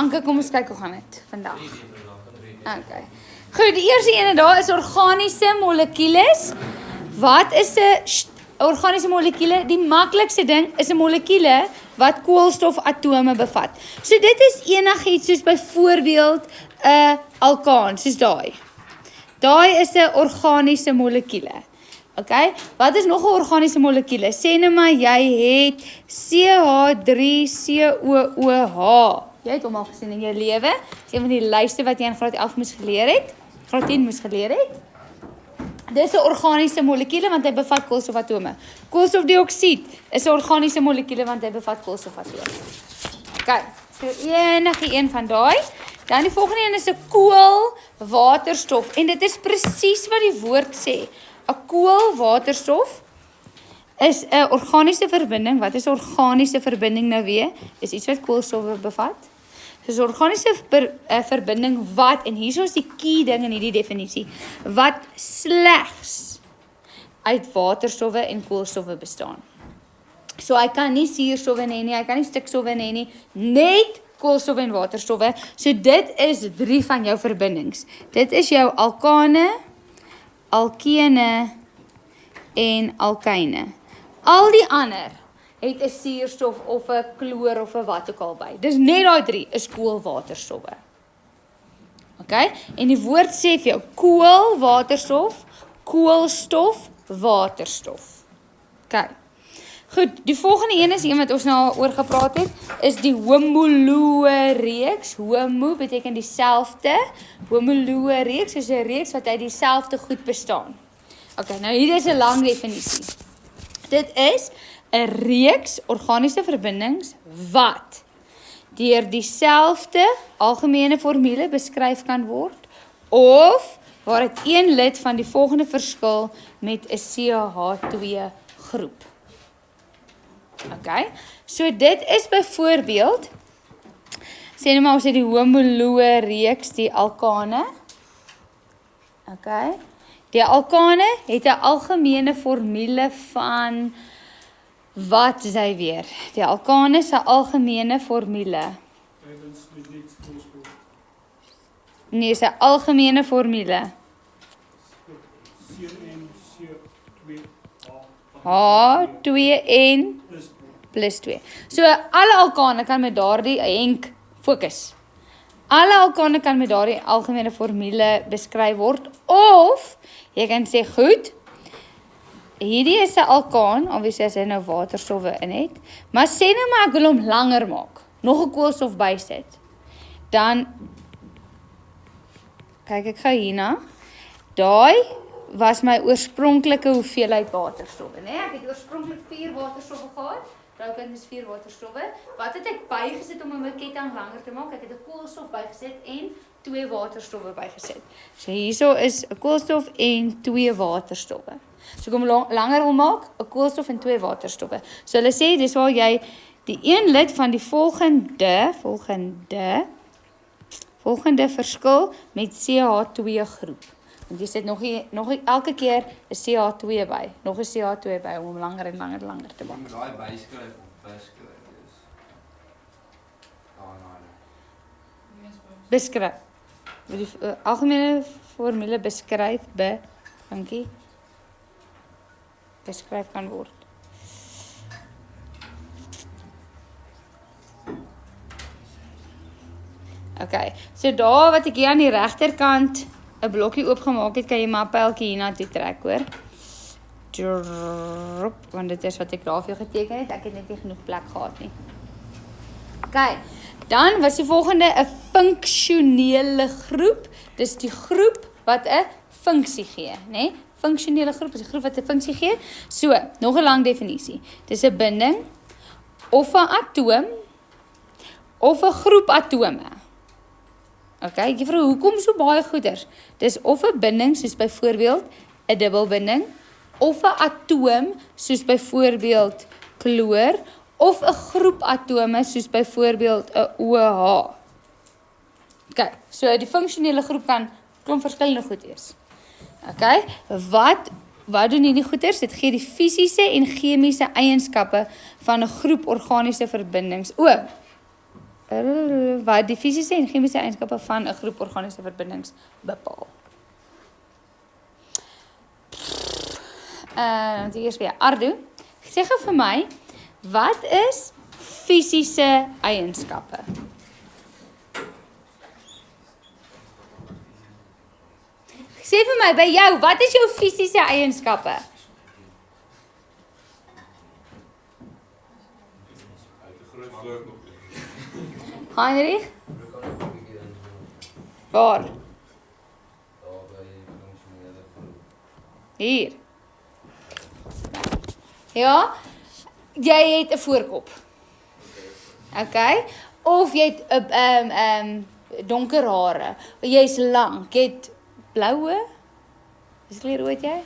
Anke, kom ons kyk hoe gaan dit vandag. Okay. Goed, die eerste ene daar is organiese molekules. Wat is 'n organiese molekuule? Die maklikste ding is 'n molekuule wat koolstofatome bevat. So dit is enigiets soos byvoorbeeld 'n alkaan, soos daai. Daai is 'n organiese molekuule. Okay? Wat is nog 'n organiese molekuule? Sê nou maar jy het CH3COOH. Jy het hom al gesien in jou lewe. Dis een van die lyste wat jy in graad 11 moes geleer het. Graad 10 moes geleer het. Dis 'n organiese molekuule want hy bevat koolstofatome. Koolstofdioksied is 'n organiese molekuule want hy bevat koolstofatome. Okay, so enige een van daai. Dan die volgende een is 'n koolwaterstof en dit is presies wat die woord sê. 'n Koolwaterstof is 'n organiese verbinding. Wat is 'n organiese verbinding nou weer? Dis iets wat koolstowwe bevat. Dis 'n organiese verbinding wat, en hierso is die key ding in hierdie definisie, wat slegs uit waterstowwe en koolstowwe bestaan. So hy kan nie suurstowwe hê nie, hy kan nie stikstowwe hê nie, net koolstowwe en waterstowwe. So dit is 3 van jou verbindings. Dit is jou alkane, alkene en alkyne. Al die ander het 'n suurstof of 'n kloor of 'n wat ook al by. Dis net daai 3 is koolwaterstowwe. Okay? En die woord sê vir jou koolwaterstof, koolstof, waterstof. Okay. Goed, die volgende een is een wat ons nou oor gepraat het, is die homoloë reeks. Homo beteken dieselfde. Homoloë reeks is 'n reeks wat uit dieselfde goed bestaan. Okay, nou hier is 'n lang definisie. Dit is 'n reeks organiese verbindings wat deur dieselfde algemene formule beskryf kan word of waar dit een lid van die volgende verskil met 'n CH2 groep. Okay, so dit is byvoorbeeld, sê nou maar ons het die homoloë reeks, die alkane. Okay, die alkane het 'n algemene formule van, wat is hy weer? Die alkane se algemene formule. Nee, sy algemene formule. H2N plus 2. So alle alkane kan met daardie Henk fokus. Alle alkane kan met daardie algemene formule beskryf word of jy kan sê goed, hierdie is 'n alkaan, obviously as hy nou waterstowwe in het, maar sê nou maar ek wil hom langer maak, nog 'n koolstof bysit. Dan kyk ek gou hierna. Daai was my oorspronklike hoeveelheid waterstowwe, né? Ek het oorspronklik 4 waterstowwe gehad. Daai is 4 waterstowwe. Wat het ek bygesit om 'n ketting langer te maak? Ek het 'n koolstof bygesit en 2 waterstowwe bygesit. So hierso is 'n koolstof en 2 waterstowwe. So kom langer wil maak, 'n koolstof en 2 waterstowwe. So hulle sê dis waar jy die een lid van die volgende verskil met CH2 groep. Want jy sit nog elke keer 'n CH2 by, nog 'n CH2 by om hom langer en langer te maak. Moet daai byskryf of beskryf is. Beskryf. Die algemene formule beskryf dankie. Beskryf kan word. Okay, so daar wat ek hier aan die regterkant 'n blokkie oopgemaak het, kan jy maar 'n pyltjie hiernatoe trek, hoor. Want dit is wat ek daar vir jou geteken het. Ek het net nie genoeg plek gehad nie. Okay, dan was die volgende 'n funksionele groep. Dis die groep wat 'n funksie gee, né? Funksionele groep is 'n groep wat 'n funksie gee. So, nog 'n lang definisie. Dis 'n binding of 'n atoom of 'n groep atome. Okay, ek vra hoekom so baie goeders? Dis of 'n binding soos byvoorbeeld 'n dubbelbinding of 'n atoom soos byvoorbeeld kloor of 'n groep atome soos byvoorbeeld 'n OH. Okay, so die funksionele groep kan klomp verskillende goed wees. Okay, wat doen hierdie goeders? Dit gee die fisiese en chemiese eienskappe van 'n groep organiese verbindings. wat die fisiese en chemiese eienskappe van 'n groep organiese verbindings bepaal. Want eers weer Ardo. Sê gou vir my, wat is fisiese eienskappe? Sê vir my, by jou, wat is jou fisiese eienskappe? Heinrich? Waar? Hier. Ja, jy het 'n voorkop. Okay? Of jy het donker hare. Jy's lank, jy het bloue. Is kleur rood jy?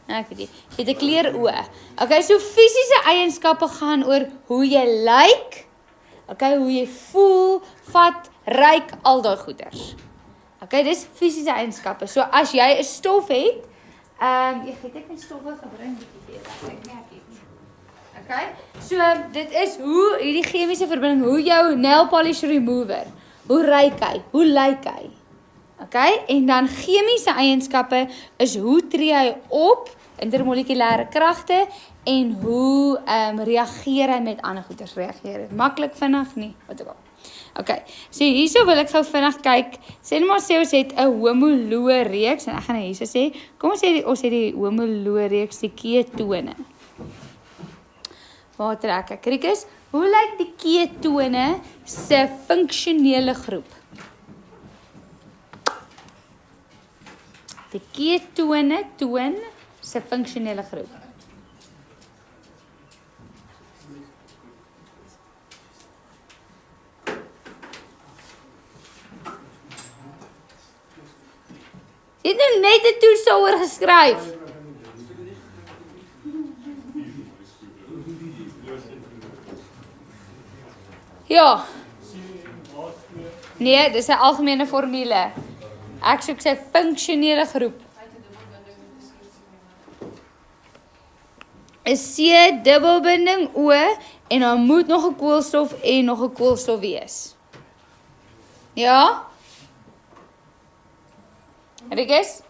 Nee, ek weet nie. Jy het 'n kleur oë. Okay, so fisiese eienskappe gaan oor hoe jy lyk. Okay, hoe jy voel, vat, ruik, al daai goeders. Okay, dis fisiese eienskappe. So as jy 'n stof het, jy het ek 'n stowwe gebring bietjie vir. Okay? So dit is hoe hierdie chemiese verbinding, hoe jou nail polish remover, hoe ruik hy, hoe lyk hy. Okay? En dan chemiese eienskappe is hoe tree hy op, intermolekulêre kragte en hoe reageer hy met ander goeders, reageer hy maklik, vinnig, nie, wat ook al. Okay, so hierso wil ek gou vinnig kyk, sê net maar sê ons het 'n homoloë reeks, en ek gaan hierso sê, kom ons sê ons het die homoloë reeks, die ketone. Waar trek ek? Rikus, hoe lyk die ketone se funksionele groep? Die ketone toon se funksionele groep. Jy het nou net 'n toets daaroor geskryf. Ja. Nee, dis 'n algemene formule. Ek soek sy funksionele groep. Is C dubbelbinding O en dan moet nog 'n koolstof en nog 'n koolstof wees. Ja? Rikus?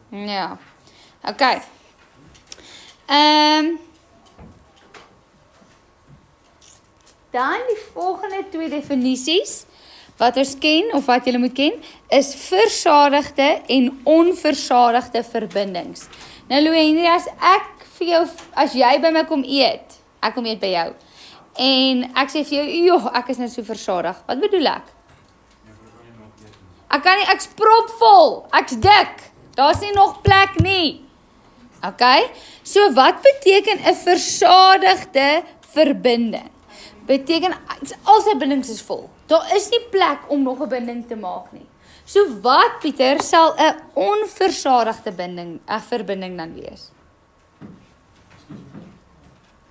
Ja. Okay. Dan die volgende twee definisies wat ons ken of wat julle moet ken is versadigde en onversadigde verbindings. Nou Louwendy, as ek vir jou, as jy by my kom eet, ek kom eet by jou. En ek sê vir jou, "Joh, ek is nou so versadig." Wat bedoel ek? Ek kan nie, ek's propvol, ek's dik. Daar's nie nog plek nie. Okay? So wat beteken 'n versadigde verbinding? Beteken al sy bindings is vol. Daar is nie plek om nog 'n binding te maak nie. So wat Pieter sal 'n onversadigde verbinding dan wees?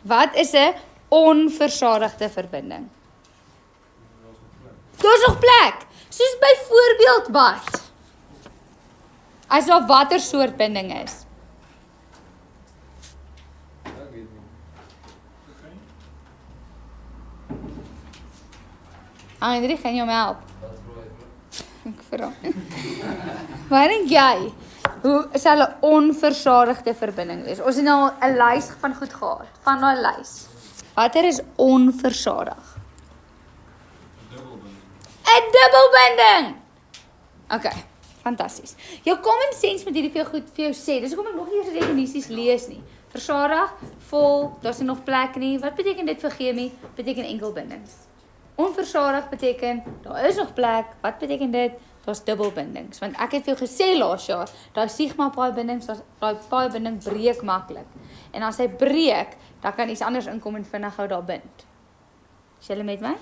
Wat is 'n onversadigde verbinding? Daar's nog plek. Soos byvoorbeeld wat? As daar watter soort binding is? Hendrik, gaan jy my help? Ek vra. Waar dink jy? Hoe sal 'n onversadigde verbinding wees? Ons het nou 'n lys van goed gehad, van daai lys. Watter is onversadig? 'n dubbelbinding. Okay, fantasties. Jou common sense moet hierdie vir jou goed vir jou sê. Dis hoekom ek nog nie eers die definisies lees nie. Versadig, vol, daar's nie nog plek nie. Wat beteken dit vir chemie? Beteken enkelbindings. Onversadig beteken, daar is nog plek. Wat beteken dit? Daar's dubbelbindings. Want ek het vir jou gesê laas jaar, daai sigma paai-bindings, daai paai-binding breek maklik. En as hy breek, dan kan iets anders inkom en vinnig gou daar bind. Is julle met my?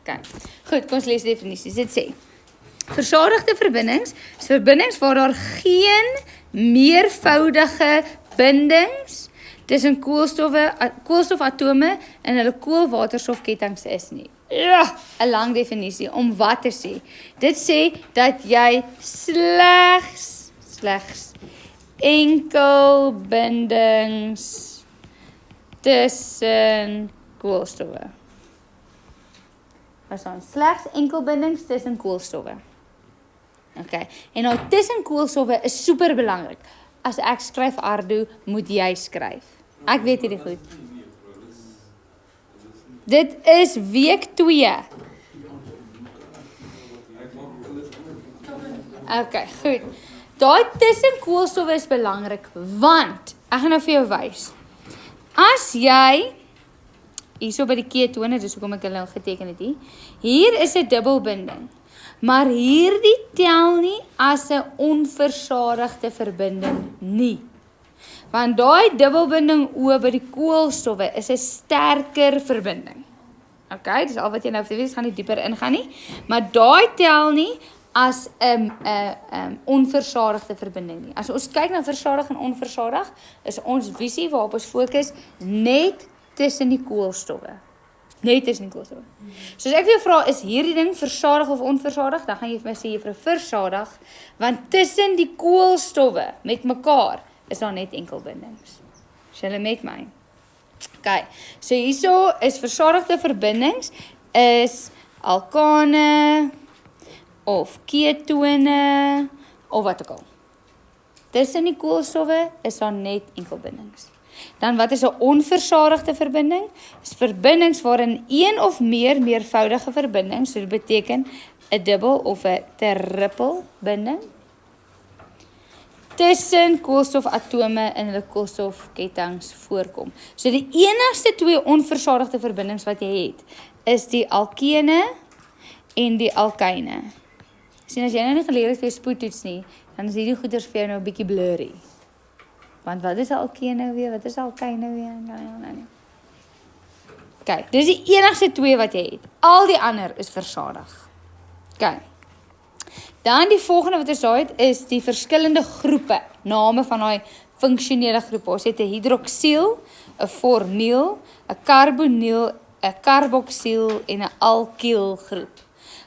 Okay. Goed, kom ons lees die definisies. Dit sê: versadigde verbindings is verbindings waar daar geen meervoudige bindings tussen koolstofatome en hulle koolwaterstofketTINGS is nie. Ja, 'n lang definisie om wat te sê. Dit sê dat jy slegs enkel bindings tussen koolstowwe. Daar staan slegs enkelbindings tussen koolstowwe. Okay. En nou tussen koolstowwe is super belangrik. As ek skryf Ardo, moet jy skryf. Ek weet hierdie goed. Dit is week 2. Okay, goed. Daai tussen koolstowwe is belangrik, want, ek gaan nou vir jou wys. As jy, hierso by die ketone, dis hoekom ek hulle geteken het hier is 'n dubbelbinding. Maar hierdie tel nie as 'n onversadigde verbinding nie. Want daai dubbelbinding O by die koolstowwe is 'n sterker verbinding. Okay, dis al wat jy nou hoef te weet, gaan nie dieper ingaan nie. Maar daai tel nie as 'n onversadigde verbinding nie. As ons kyk na versadig en onversadig, is ons visie waarop ons fokus net tussen die koolstowwe. Net tussen die koolstowwe. So as ek jou vra, is hierdie ding versadig of onversadig, dan gaan jy vir my sê juffrou versadig, want tussen die koolstowwe met mekaar is daar net enkelbindings. Is julle met my? Okay, so hierso is versadigde verbindings is alkane of ketone of wat ook al. Tussen die koolstowwe is daar net enkelbindings. Dan wat is 'n onversadigde verbinding? Is verbindings waarin een of meer meervoudige verbindings, so dit beteken 'n dubbel of 'n triple binding, tussen koolstofatome in hulle koolstofketTINGs voorkom. So die enigste 2 onversadigde verbindings wat jy het, is die alkene en die alkyne. Sien, as jy nou nie geleer het vir spoedtoets nie, dan is hierdie goeders vir jou nou 'n bietjie blurry. Want wat is 'n alkene weer? Wat is 'n alkyne weer? Nee. Kyk, dis die enigste 2 wat jy het. Al die ander is versadig. Kyk. Dan die volgende wat ons daar het, is die verskillende groepe, name van daai funksionele groepe. Ons het 'n hidroksiel, 'n formiel, 'n karboniel, 'n karboksiel en 'n alkiel groep.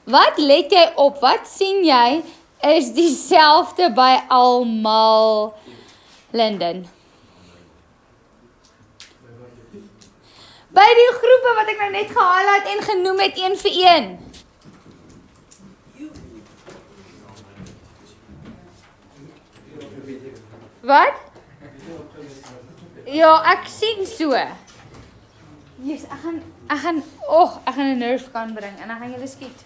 Wat let jy op? Wat sien jy is dieselfde by almal? Linden. By die groepe wat ek nou net gehighlight en genoem het, 1 vir 1. Wat? Ja, ek sien so. Yes, ek gaan 'n nerve kan bring en dan gaan julle skiet.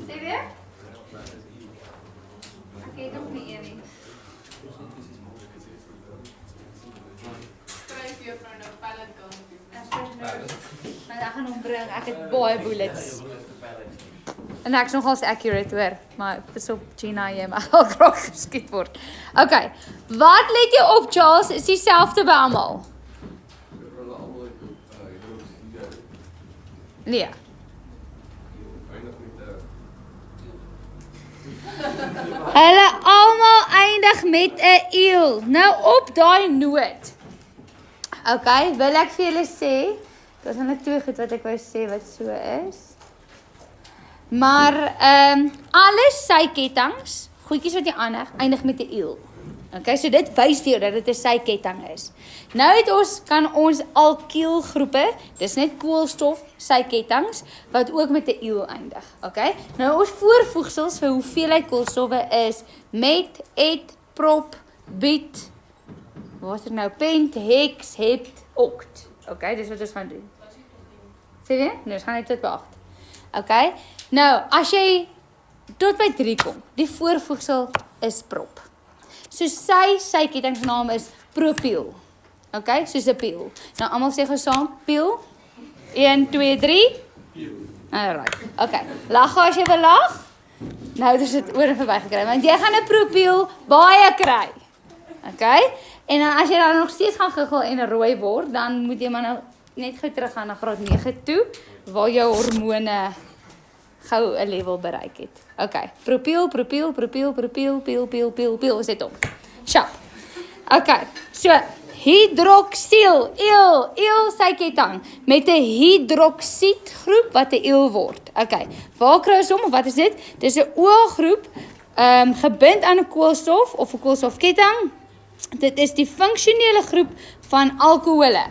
Sê weer? Ek nog nie een nie. Skryf juffrou nou pallet kan doen. Maar ek gaan hom bring, ek het baie bullets. En ek is nogals accurate hoor, maar dis op Gina jy mag al graag geskiet word. Okay, wat let jy op Charles, is dieselfde by almal? Nee. Hulle almal eindig met 'n eel. Nou op daai noot. Okay, wil ek vir julle sê, daar's net 2 goed wat ek wou sê wat so is. Maar alles sy ketTINGs, goedjies wat jy eindig met 'n eel. Okay, so dit wys vir jou dat dit 'n sy ketting is. Nou kan ons alkielgroepe, dis net koolstof sy ketTINGs wat ook met 'n eel eindig. Okay? Nou ons voorvoegsels vir hoeveelheid koolstowwe is met, et, prop, bit, wat is dit nou? Pent, hex, hept, oct. Okay, dis wat ons gaan doen. Sê jy? Nou, ons gaan net tot by 8. Okay? Nou, as jy tot by 3 kom, die voorvoegsel is prop. So sy kettingsnaam is propiel. Okay, soos 'n piel. Nou almal sê gou saam, piel. 1 2 3. Alright. Okay. Lag as jy wil lag. Nou dis dit oor en verby gekry, want jy gaan 'n propiel baie kry. Okay? En dan as jy dan nog steeds gaan giggel en rooi word, dan moet jy maar nou net gou terug gaan na graad 9 toe waar jou hormone gou 'n level bereik het. Okay. Propiel, pil, is dit om. Sharp. Okay. So, hidroksiel, eel sy ketting met 'n hidroksiedgroep wat 'n eel word. Okay. Waar kry ons hom of wat is dit? Dis 'n OH-groep gebind aan 'n koolstof of 'n koolstofketting. Dit is die funksionele groep van alkohole.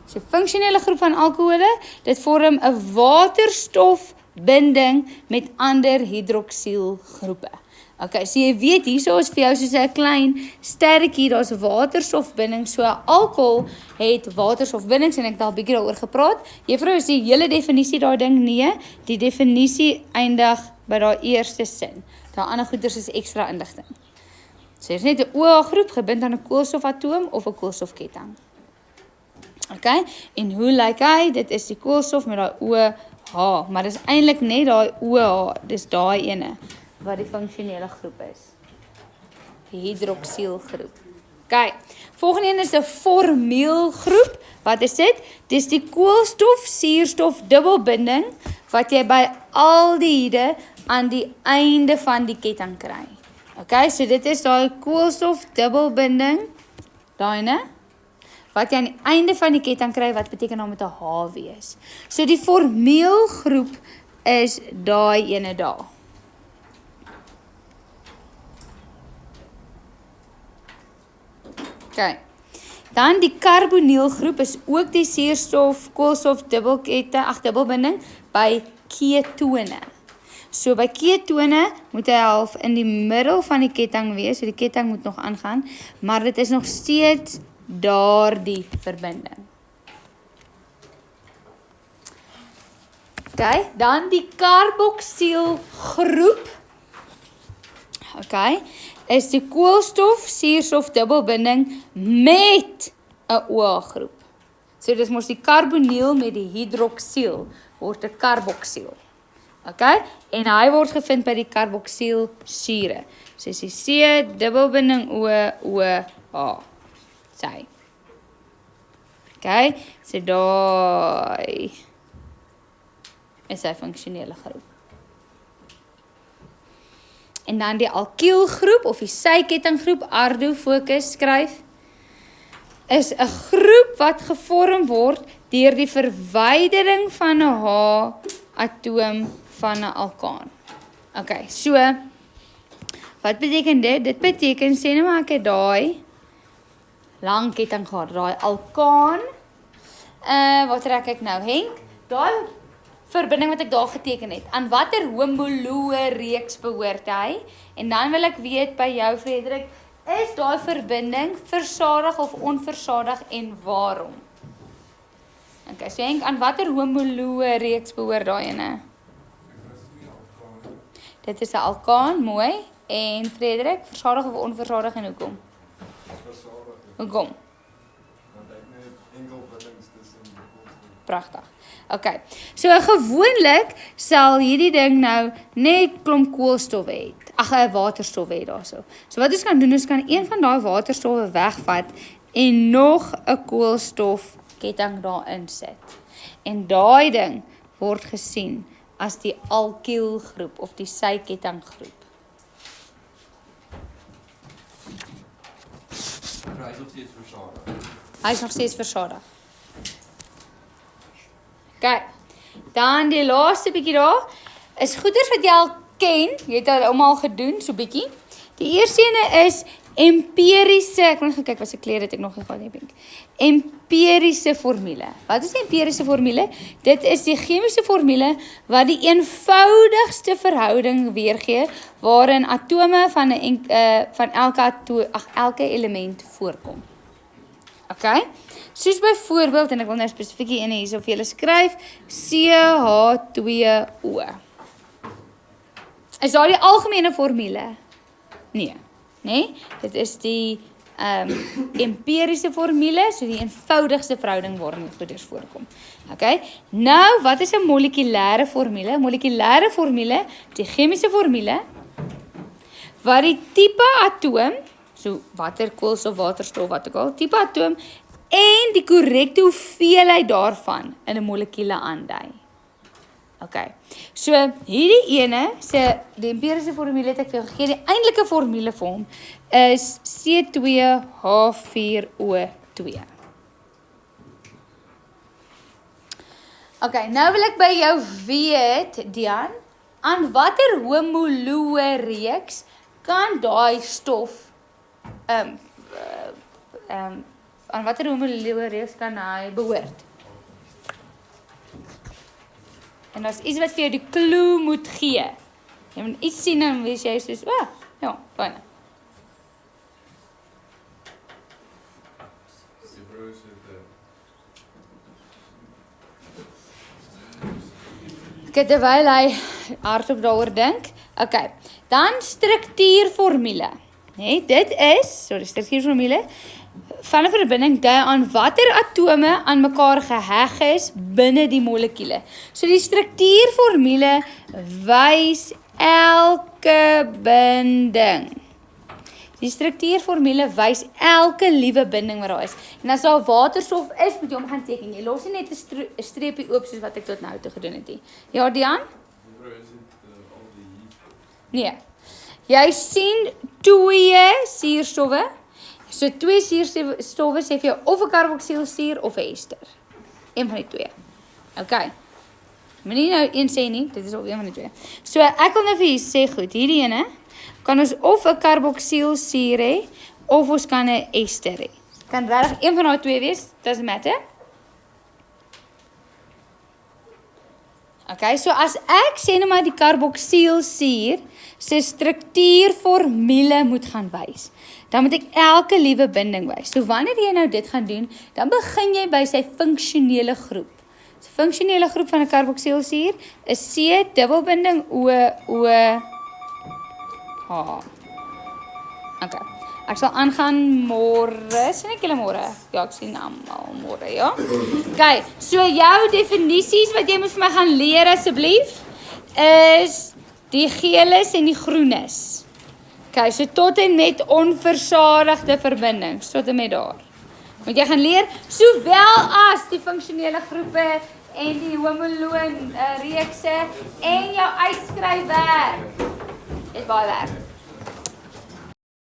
So funksionele groep van alkohole, dit vorm 'n waterstofbinding met ander hidroksielgroepe. Okay, so jy weet hierso is vir jou soos 'n klein sterretjie, daar's waterstofbinding. So alkohol het waterstofbindings en ek het al 'n bietjie daaroor gepraat. Juffrou, is die hele definisie daai ding? Nee, die definisie eindig by daai eerste sin. Daai ander goeders is ekstra inligting. So hier is net 'n OH groep gebind aan 'n koolstofatoom of 'n koolstofketting. Okay, en hoe lyk hy? Dit is die koolstof met daai OH, maar dis eintlik net daai OH, dis daai ene wat die funksionele groep is. Die hidroksielgroep. Okay, volgende een is 'n formielgroep. Wat is dit? Dis die koolstof-suurstof dubbelbinding wat jy by aldehiede aan die einde van die ketting kry. Okay, so dit is daai koolstof dubbelbinding, daai ene wat jy aan die einde van die ketting kry, wat beteken dan met 'n H wees. So die formielgroep is daai ene daar. Okay. Dan die karbonielgroep is ook die suurstof, koolstof dubbelbinding by ketone. So by ketone moet hy half in die middel van die ketting wees, so die ketting moet nog aangaan, maar dit is nog steeds daardie verbinding. Okay, dan die karboksielgroep. Okay, is die koolstof-suurstof dubbelbinding met 'n OH groep. So dis mos die karboniel met die hidroksiel word 'n karboksiel. Okay, en hy word gevind by die karboksielsure. So is die C dubbelbinding OH. Sy. Okay, so daai is sy funksionele groep. En dan die alkielgroep of die sykettinggroep, Ardo fokus skryf, is 'n groep wat gevorm word deur die verwydering van 'n H-atoom van 'n alkaan. Okay, so wat beteken dit? Dit beteken sê nou maar ek het daai lang ketting gehad, daai alkaan. Wat trek ek nou, Henk? Daai verbinding wat ek daar geteken het, aan watter homoloë reeks behoort hy? En dan wil ek weet by jou, Frederik, is daai verbinding versadig of onversadig en waarom? Okay, so Henk, aan watter homoloë reeks behoort daai ene? Dit is 'n alkaan, mooi. En Frederik, versadig of onversadig en hoekom? Versadig. Hoekom? Want ek net enkel bindings tussen die koolstof. Pragtig. Okay, so gewoonlik sal hierdie ding nou net klomp koolstof hê. Ag, 'n waterstof hê daarso. So wat ons kan doen, is kan een van daai waterstowwe wegvat en nog 'n koolstofketting daarin sit. En daai ding word gesien as die alkielgroep of die sykettinggroep. Hy is nog steeds versadig. Hy is nog steeds versadig. Okay, dan die laaste bietjie daar, is goeders wat jy al ken, jy het al almal gedoen, so bietjie. Die eerste ene is empiriese, ek wil net kyk wat se klere het ek nog nie gehad nie, Pink. Empiriese formule. Wat is die empiriese formule? Dit is die chemiese formule wat die eenvoudigste verhouding weergee waarin atome van elke element voorkom. Okay? Soos byvoorbeeld, en ek wil nou spesifiek die ene hierso vir julle skryf, CH2O. Is daar die algemene formule? Nee, dit is die empiriese formule, so die eenvoudigste verhouding waarin die goeders voorkom. Okay? Nou, wat is 'n molekulêre formule? Molekulêre formule, die chemiese formule, wat die tipe atoom, so watter koolstof, waterstof, wat ook al, tipe atoom, en die korrekte hoeveelheid daarvan in 'n molekuule aandui. Okay, so hierdie ene, die empiriese formule het ek vir jou gegee, die eintlike formule vir hom is C2H4O2. Okay, nou wil ek by jou weet, Dian, aan watter homoloë reeks kan daai stof, aan watter homoloë reeks kan hy behoort? En daar's iets wat vir jou die clue moet gee. Jy moet iets sien en wees jy soos, ja, bijna. Okay, terwyl hy hardop daaroor dink. Okay, dan struktuurformule. Nee, dit is, struktuurformule, van 'n verbinding dui aan watter atome aan mekaar geheg is binne die molekule. So die struktuurformule wys elke binding. Die struktuurformule wys elke liewe binding wat daar is. En as daar waterstof is, moet jy hom gaan teken. Jy los nie net 'n streepie oop soos wat ek tot nou toe gedoen het nie. Ja, Dian? Nee. Jy sien 2 suurstowwe. So 2 suurstowwe sê vir jou of 'n karboksielsuur of 'n ester. Een van die 2. Okay. Moenie nou een sê nie, dit is al een van die 2. So ek wil nou vir julle sê goed, hierdie ene kan ons of 'n karboksielsuur hê of ons kan 'n ester hê. Kan regtig een van daai 2 wees, doesn't matter. Okay, so as ek sê nou maar die karboksielsuur se struktuurformule moet gaan wys, dan moet ek elke liewe binding wys. So wanneer jy nou dit gaan doen, dan begin jy by sy funksionele groep. So funksionele groep van 'n karboksielsuur is C dubbelbinding O H. Okay. Ek sal aangaan môre, sien ek julle môre? Ja, ek sien almal môre, ja. Okay, so jou definisies wat jy moet vir my gaan leer asseblief is die geeles en die groenes. Okay, so tot en met onversadigde verbindings, tot en met daar. Moet jy gaan leer sowel as die funksionele groepe en die homoloon reekse en jou uitskryfwerk. Dit baie werk.